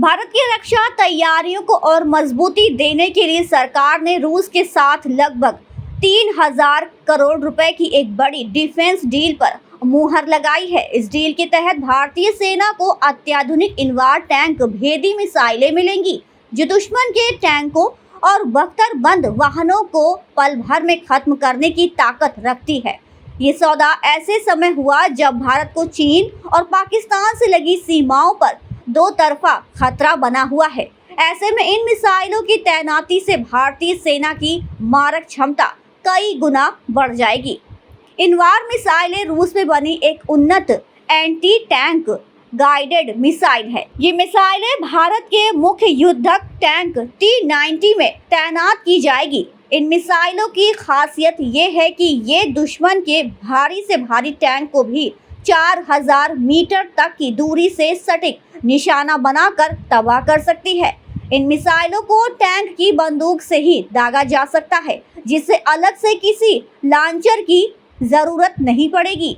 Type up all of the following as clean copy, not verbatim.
भारत की रक्षा तैयारियों को और मजबूती देने के लिए सरकार ने रूस के साथ लगभग 3000 करोड़ रुपए की एक बड़ी डिफेंस डील पर मुहर लगाई है। इस डील के तहत भारतीय सेना को अत्याधुनिक इनवार टैंक भेदी मिसाइलें मिलेंगी, जो दुश्मन के टैंकों और बख्तरबंद वाहनों को पल भर में खत्म करने की ताकत रखती है। ये सौदा ऐसे समय हुआ जब भारत को चीन और पाकिस्तान से लगी सीमाओं पर दो तरफा खतरा बना हुआ है। ऐसे में इन मिसाइलों की तैनाती से भारतीय सेना की मारक क्षमता कई गुना बढ़ जाएगी। इनवार मिसाइलें रूस में बनी एक उन्नत एंटी टैंक गाइडेड मिसाइल है। ये मिसाइलें भारत के मुख्य युद्धक टैंक T-90 में तैनात की जाएगी। इन मिसाइलों की खासियत ये है कि ये दुश्मन के भारी से भारी टैंक को भी 4000 मीटर तक की दूरी से सटीक निशाना बनाकर तबाह कर सकती है। इन मिसाइलों को टैंक की बंदूक से ही दागा जा सकता है, जिससे अलग से किसी लॉन्चर की जरूरत नहीं पड़ेगी।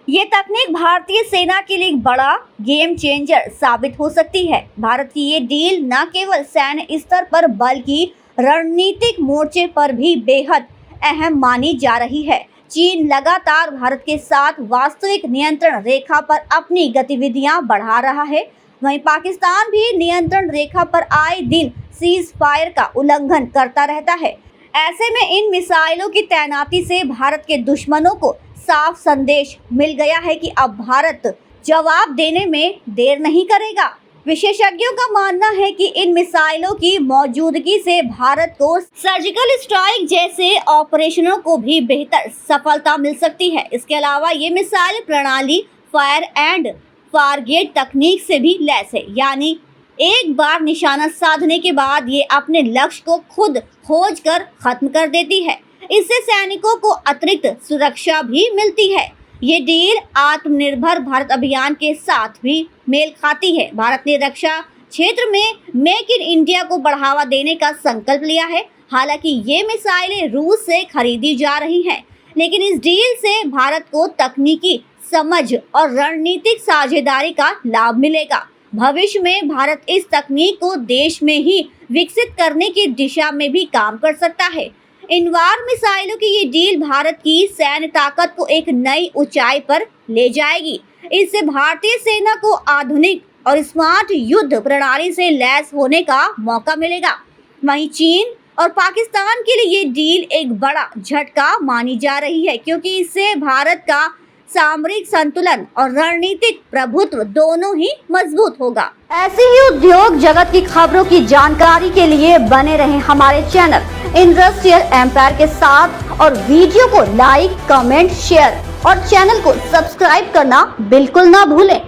ये तकनीक भारतीय सेना के लिए बड़ा गेम चेंजर साबित हो सकती है। भारत की ये डील न केवल सैन्य स्तर पर बल्कि रणनीतिक मोर्चे पर भी बेहद अहम मानी जा रही है। चीन लगातार भारत के साथ वास्तविक नियंत्रण रेखा पर अपनी गतिविधियां बढ़ा रहा है। वहीं पाकिस्तान भी नियंत्रण रेखा पर आए दिन सीज फायर का उल्लंघन करता रहता है। ऐसे में इन मिसाइलों की तैनाती से भारत के दुश्मनों को साफ संदेश मिल गया है कि अब भारत जवाब देने में देर नहीं करेगा। विशेषज्ञों का मानना है कि इन मिसाइलों की मौजूदगी से भारत को सर्जिकल स्ट्राइक जैसे ऑपरेशनों को भी बेहतर सफलता मिल सकती है। इसके अलावा ये मिसाइल प्रणाली फायर एंड फारगेट तकनीक से भी लैस है, यानी एक बार निशाना साधने के बाद ये अपने लक्ष्य को खुद खोज कर खत्म कर देती है। इससे सैनिकों को अतिरिक्त सुरक्षा भी मिलती है। ये डील आत्मनिर्भर भारत अभियान के साथ भी मेल खाती है। भारत ने रक्षा क्षेत्र में मेक इन इंडिया को बढ़ावा देने का संकल्प लिया है। हालांकि ये मिसाइलें रूस से खरीदी जा रही हैं, लेकिन इस डील से भारत को तकनीकी समझ और रणनीतिक साझेदारी का लाभ मिलेगा। भविष्य में भारत इस तकनीक को देश में ही विकसित करने की दिशा में भी काम कर सकता है। इनवार मिसाइलों की ये डील भारत की सैन्य ताकत को एक नई ऊंचाई पर ले जाएगी। इससे भारतीय सेना को आधुनिक और स्मार्ट युद्ध प्रणाली से लैस होने का मौका मिलेगा। वहीं चीन और पाकिस्तान के लिए ये डील एक बड़ा झटका मानी जा रही है, क्योंकि इससे भारत का सामरिक संतुलन और रणनीतिक प्रभुत्व दोनों ही मजबूत होगा। ऐसी ही उद्योग जगत की खबरों की जानकारी के लिए बने रहें हमारे चैनल इंडस्ट्रियल एम्पायर के साथ और वीडियो को लाइक, कमेंट, शेयर और चैनल को सब्सक्राइब करना बिल्कुल ना भूलें।